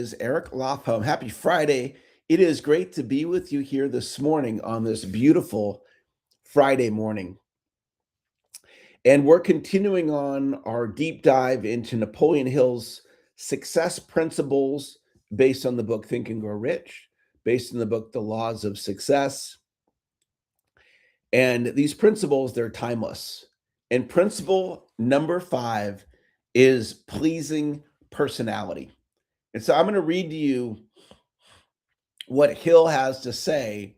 is Eric Lofholm. Happy Friday. It is great to be with you here this morning on this beautiful Friday morning. And we're continuing on our deep dive into Napoleon Hill's success principles based on the book Think and Grow Rich, based on the book The Laws of Success. And these principles, they're timeless. And principle number 5 is pleasing personality. And so I'm going to read to you what Hill has to say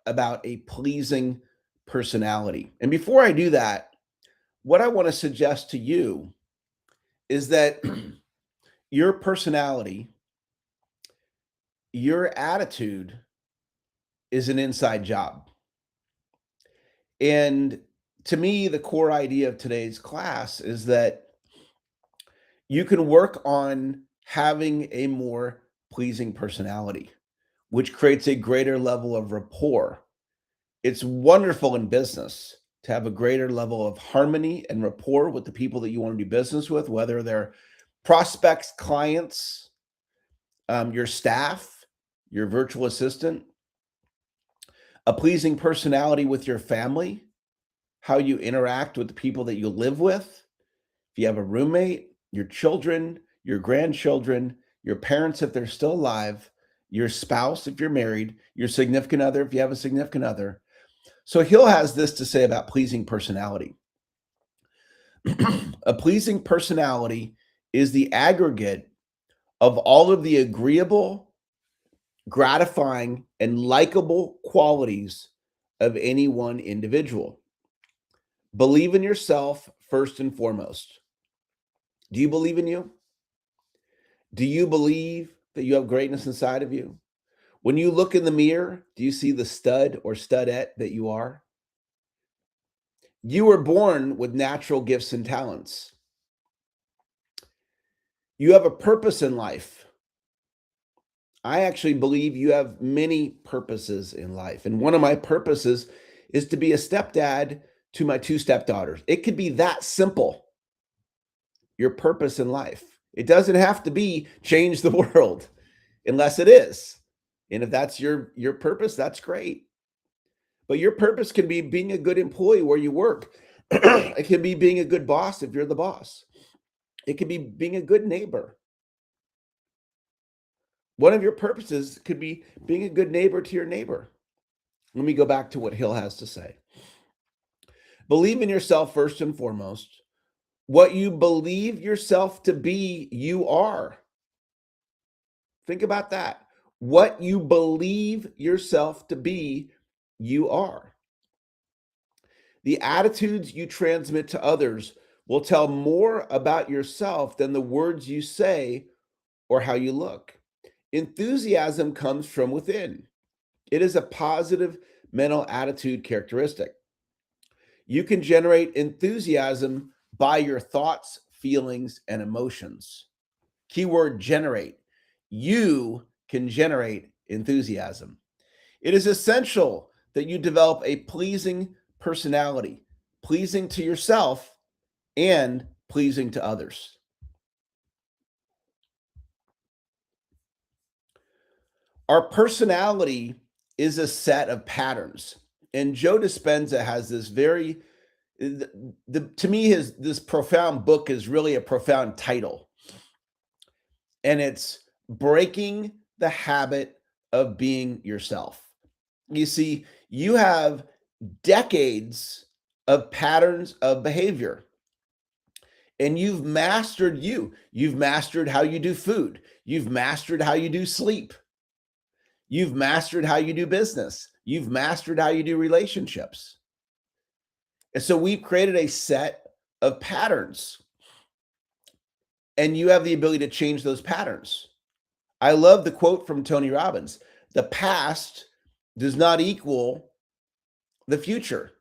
about a pleasing personality. And before I do that, what I want to suggest to you is that your personality, your attitude is an inside job. And to me, the core idea of today's class is that you can work on having a more pleasing personality, which creates a greater level of rapport. It's wonderful in business to have a greater level of harmony and rapport with the people that you want to do business with, whether they're prospects, clients, your staff, your virtual assistant. A pleasing personality with your family, how you interact with the people that you live with. If you have a roommate, your children, your grandchildren, your parents if they're still alive, your spouse if you're married, your significant other if you have a significant other. So Hill has this to say about pleasing personality. A pleasing personality is the aggregate of all of the agreeable, gratifying, and likable qualities of any one individual. Believe in yourself first and foremost. Do you believe in you? Do you believe that you have greatness inside of you? When you look in the mirror, do you see the stud or studette that you are? You were born with natural gifts and talents. You have a purpose in life. I actually believe you have many purposes in life. And one of my purposes is to be a stepdad to my 2 stepdaughters. It could be that simple. Your purpose in life. It doesn't have to be change the world unless it is. And if that's your purpose, that's great. But your purpose can be being a good employee where you work. It can be being a good boss if you're the boss. It could be being a good neighbor. One of your purposes could be being a good neighbor to your neighbor. Let me go back to what Hill has to say. Believe in yourself first and foremost. What you believe yourself to be, you are. Think about that. What you believe yourself to be, you are. The attitudes you transmit to others will tell more about yourself than the words you say or how you look. Enthusiasm comes from within. It is a positive mental attitude characteristic. You can generate enthusiasm by your thoughts, feelings, and emotions. Keyword generate. You can generate enthusiasm. It is essential that you develop a pleasing personality, pleasing to yourself and pleasing to others. Our personality is a set of patterns. And Joe Dispenza has this very, to me, this profound book is really a profound title. And it's Breaking the Habit of Being Yourself. You see, you have decades of patterns of behavior. And you've mastered you. You've mastered how you do food. You've mastered how you do sleep. You've mastered how you do business. You've mastered how you do relationships. And so we've created a set of patterns. And you have the ability to change those patterns. I love the quote from Tony Robbins. The past does not equal the future.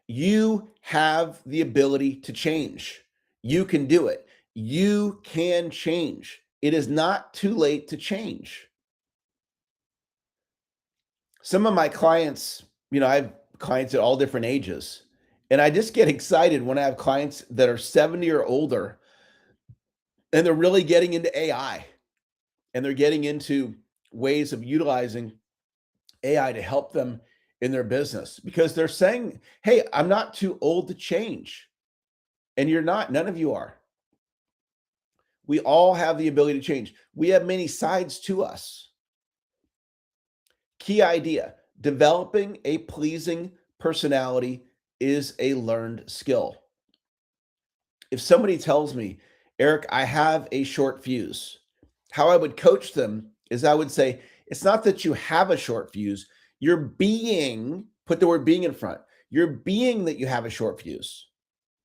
You have the ability to change. You can do it. You can change. It is not too late to change. Some of my clients, I have clients at all different ages, and I just get excited when I have clients that are 70 or older, and they're really getting into AI. and they're getting into ways of utilizing AI to help them in their business because they're saying, hey, I'm not too old to change. And you're not, none of you are. We all have the ability to change. We have many sides to us. Key idea, developing a pleasing personality is a learned skill. If somebody tells me, Eric, I have a short fuse, how I would coach them is I would say, it's not that you have a short fuse, you're being, put the word being in front, you're being that you have a short fuse.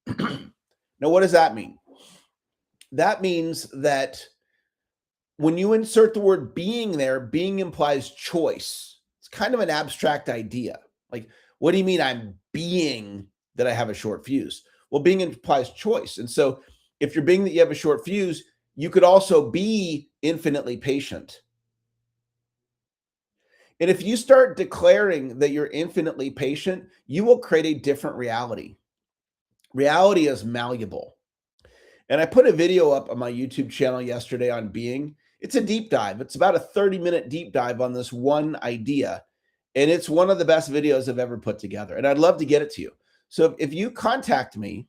Now, what does that mean? That means that when you insert the word being there, being implies choice. It's kind of an abstract idea. Like, what do you mean I'm being that I have a short fuse? Well, being implies choice. And so if you're being that you have a short fuse, you could also be infinitely patient. And if you start declaring that you're infinitely patient, you will create a different reality. Reality is malleable. And I put a video up on my YouTube channel yesterday on being. It's a deep dive. It's about a 30-minute deep dive on this one idea. And it's one of the best videos I've ever put together. And I'd love to get it to you. So if you contact me,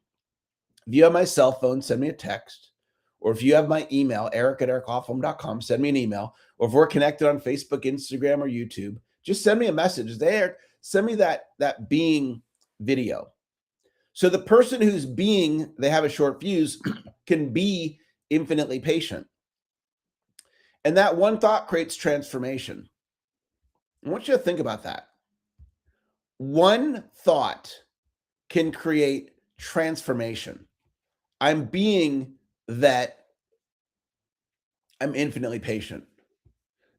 if you have my cell phone, send me a text. Or if you have my email, eric@ericlofholm.com, send me an email. Or if we're connected on Facebook, Instagram, or YouTube, just send me a message. There, send me that being video. So the person who's being, they have a short fuse, can be infinitely patient. And that one thought creates transformation. I want you to think about that. One thought can create transformation. I'm being that I'm infinitely patient.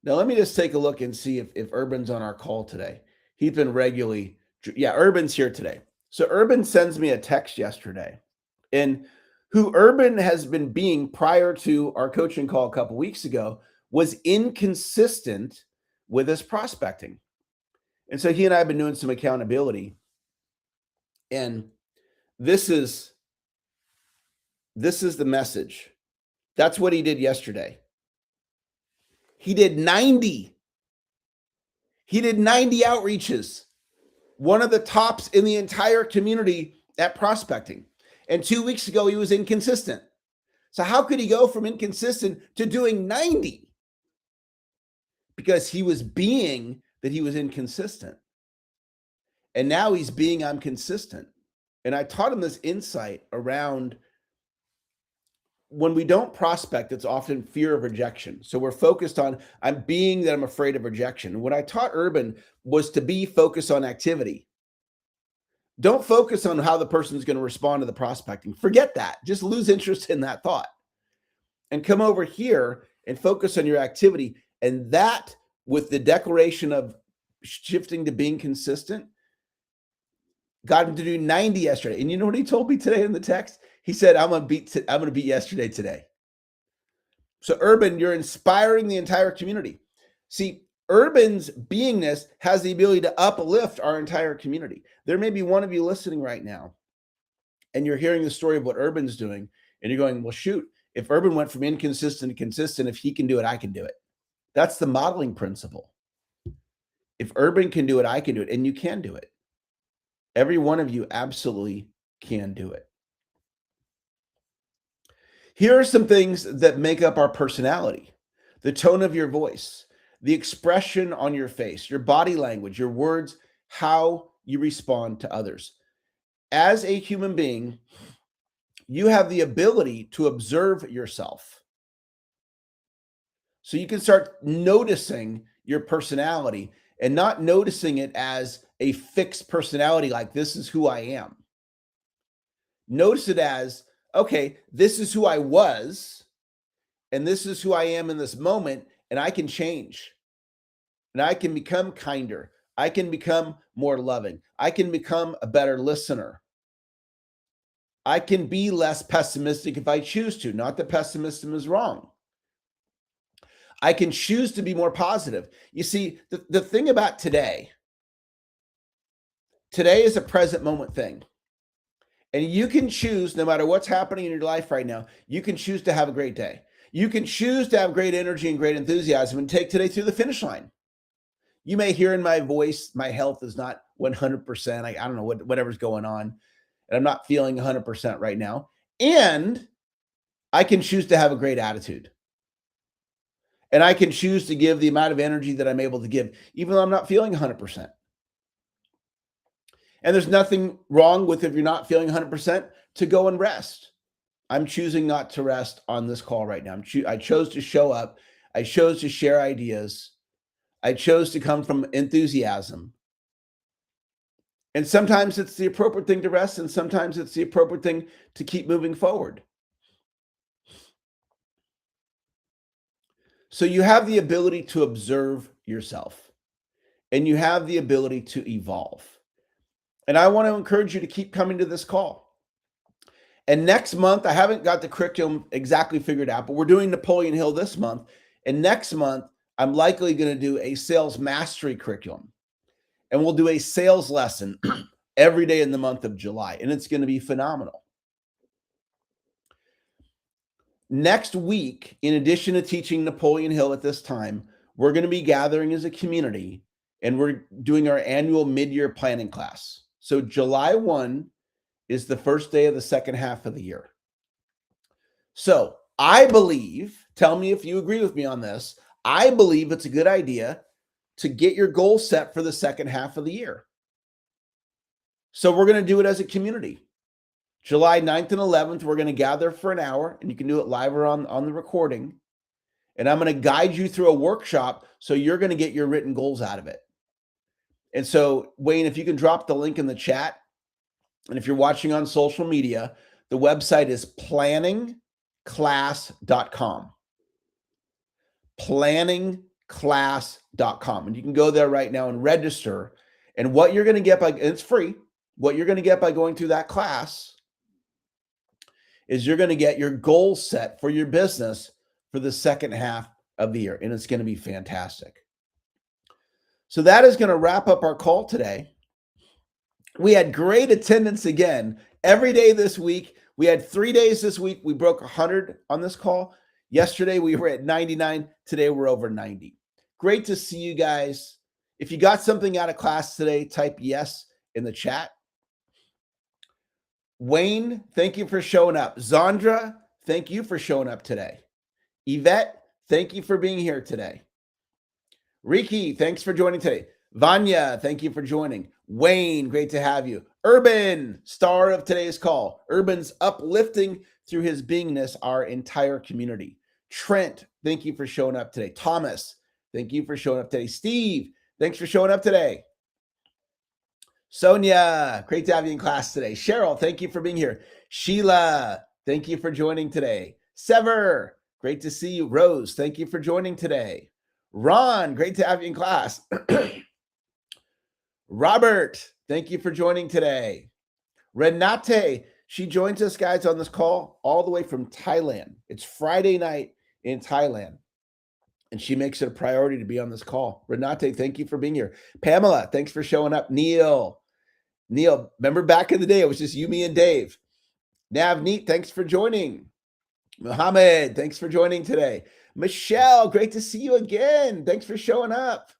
Now, let me just take a look and see if Urban's on our call today. He's been regularly, yeah, Urban's here today. So Urban sends me a text yesterday, and who Urban has been being prior to our coaching call a couple weeks ago was inconsistent with his prospecting. And so he and I have been doing some accountability. And this is the message. That's what he did yesterday. He did 90. He did 90 outreaches. One of the tops in the entire community at prospecting. And 2 weeks ago, he was inconsistent. So how could he go from inconsistent to doing 90? Because he was being that he was inconsistent. And now he's being I'm consistent. And I taught him this insight around when we don't prospect, it's often fear of rejection. So we're focused on I'm being that I'm afraid of rejection. What I taught Urban was to be focused on activity. Don't focus on how the person is going to respond to the prospecting. Forget that. Just lose interest in that thought and come over here and focus on your activity. And that, with the declaration of shifting to being consistent, got him to do 90 yesterday. And you know what he told me today in the text? He said, I'm going to beat yesterday today. So Urban, you're inspiring the entire community. See, Urban's beingness has the ability to uplift our entire community. There may be one of you listening right now, and you're hearing the story of what Urban's doing, and you're going, well, shoot, if Urban went from inconsistent to consistent, if he can do it, I can do it. That's the modeling principle. If Urban can do it, I can do it, and you can do it. Every one of you absolutely can do it. Here are some things that make up our personality: the tone of your voice, the expression on your face, your body language, your words, how you respond to others. As a human being, you have the ability to observe yourself. So you can start noticing your personality and not noticing it as a fixed personality, like this is who I am. Notice it as, okay, this is who I was, and this is who I am in this moment, and I can change. And I can become kinder. I can become more loving. I can become a better listener. I can be less pessimistic if I choose to. Not that pessimism is wrong. I can choose to be more positive. You see, the thing about today is a present moment thing. And you can choose, no matter what's happening in your life right now, you can choose to have a great day. You can choose to have great energy and great enthusiasm and take today through the finish line. You may hear in my voice, my health is not 100%. I don't know whatever's going on, and I'm not feeling 100% right now. And I can choose to have a great attitude. And I can choose to give the amount of energy that I'm able to give, even though I'm not feeling 100%. And there's nothing wrong with, if you're not feeling 100%, to go and rest. I'm choosing not to rest on this call right now. I chose to show up. I chose to share ideas. I chose to come from enthusiasm. And sometimes it's the appropriate thing to rest, and sometimes it's the appropriate thing to keep moving forward. So you have the ability to observe yourself, and you have the ability to evolve. And I want to encourage you to keep coming to this call. And next month, I haven't got the curriculum exactly figured out, but we're doing Napoleon Hill this month. And next month, I'm likely going to do a sales mastery curriculum. And we'll do a sales lesson every day in the month of July. And it's going to be phenomenal. Next week, in addition to teaching Napoleon Hill at this time, we're going to be gathering as a community, and we're doing our annual mid-year planning class. So July 1 is the first day of the second half of the year. So I believe, tell me if you agree with me on this, I believe it's a good idea to get your goal set for the second half of the year. So we're going to do it as a community. July 9th and 11th, we're going to gather for an hour, and you can do it live or on the recording. And I'm going to guide you through a workshop so you're going to get your written goals out of it. And so, Wayne, if you can drop the link in the chat, and if you're watching on social media, the website is planningclass.com. Planningclass.com. And you can go there right now and register. And what you're going to get by, and it's free, what you're going to get by going through that class is you're going to get your goals set for your business for the second half of the year. And it's going to be fantastic. So that is going to wrap up our call today. We had great attendance again every day this week. We had 3 days this week. We broke 100 on this call. Yesterday, we were at 99. Today, we're over 90. Great to see you guys. If you got something out of class today, type yes in the chat. Wayne, thank you for showing up. Zandra, thank you for showing up today. Yvette, thank you for being here today. Riki, thanks for joining today. Vanya, thank you for joining. Wayne, great to have you. Urban, star of today's call. Urban's uplifting through his beingness our entire community. Trent, thank you for showing up today. Thomas, thank you for showing up today. Steve, thanks for showing up today. Sonia, great to have you in class today. Cheryl, thank you for being here. Sheila, thank you for joining today. Sever, great to see you. Rose, thank you for joining today. Ron, great to have you in class. Robert, thank you for joining today. Renate, she joins us, guys, on this call all the way from Thailand. It's Friday night in Thailand, and she makes it a priority to be on this call. Renate, thank you for being here. Pamela, thanks for showing up. Neil, remember back in the day, it was just you, me, and Dave. Navneet, thanks for joining. Mohammed, thanks for joining today. Michelle, great to see you again. Thanks for showing up.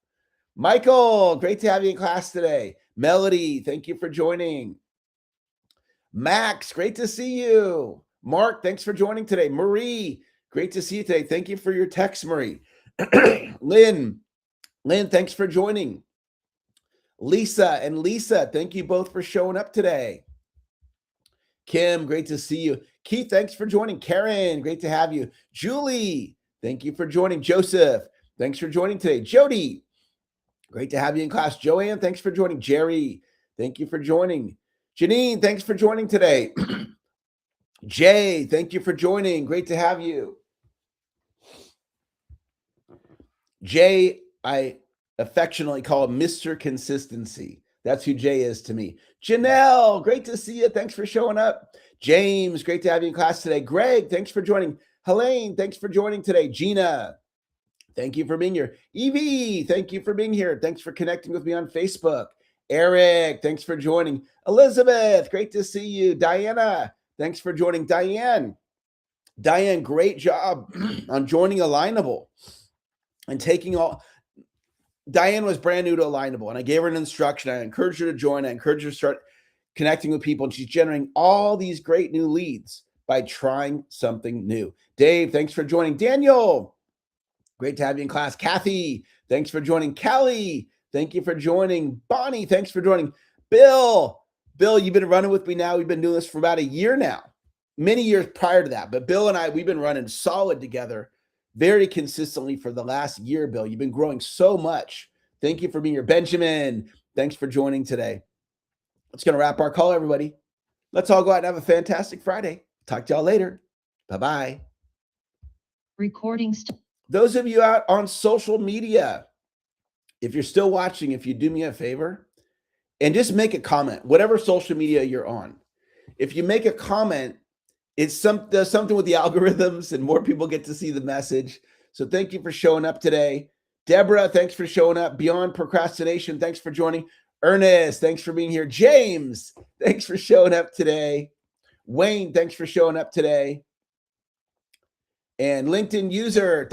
Michael, great to have you in class today. Melody, thank you for joining. Max, great to see you. Mark, thanks for joining today. Marie, great to see you today. Thank you for your text, Marie. Lynn, thanks for joining. Lisa, thank you both for showing up today. Kim, great to see you. Keith, thanks for joining. Karen, great to have you. Julie, thank you for joining. Joseph, thanks for joining today. Jody, great to have you in class. Joanne, thanks for joining. Jerry, thank you for joining. Janine, thanks for joining today. Jay, thank you for joining. Great to have you. Jay, I affectionately call Mr. Consistency. That's who Jay is to me. Janelle, great to see you. Thanks for showing up. James, great to have you in class today. Greg, thanks for joining. Helene, thanks for joining today. Gina, thank you for being here. Evie, thank you for being here. Thanks for connecting with me on Facebook. Eric, thanks for joining. Elizabeth, great to see you. Diana, thanks for joining. Diane, Diane, great job on joining Alignable and taking all. Diane was brand new to Alignable, and I gave her an instruction. I encouraged her to join. I encouraged her to start connecting with people, and she's generating all these great new leads by trying something new. Dave, thanks for joining. Daniel, great to have you in class. Kathy, thanks for joining. Kelly, thank you for joining. Bonnie, thanks for joining. Bill, you've been running with me now. We've been doing this for about a year now, many years prior to that. But Bill and I, we've been running solid together very consistently for the last year, Bill. You've been growing so much. Thank you for being here. Benjamin, thanks for joining today. That's going to wrap our call, everybody. Let's all go out and have a fantastic Friday. Talk to y'all later. Bye-bye. Recording. Those of you out on social media, if you're still watching, if you do me a favor and just make a comment, whatever social media you're on. If you make a comment, does something with the algorithms and more people get to see the message. So thank you for showing up today. Deborah, thanks for showing up. Beyond Procrastination, thanks for joining. Ernest, thanks for being here. James, thanks for showing up today. Wayne, thanks for showing up today. And LinkedIn user,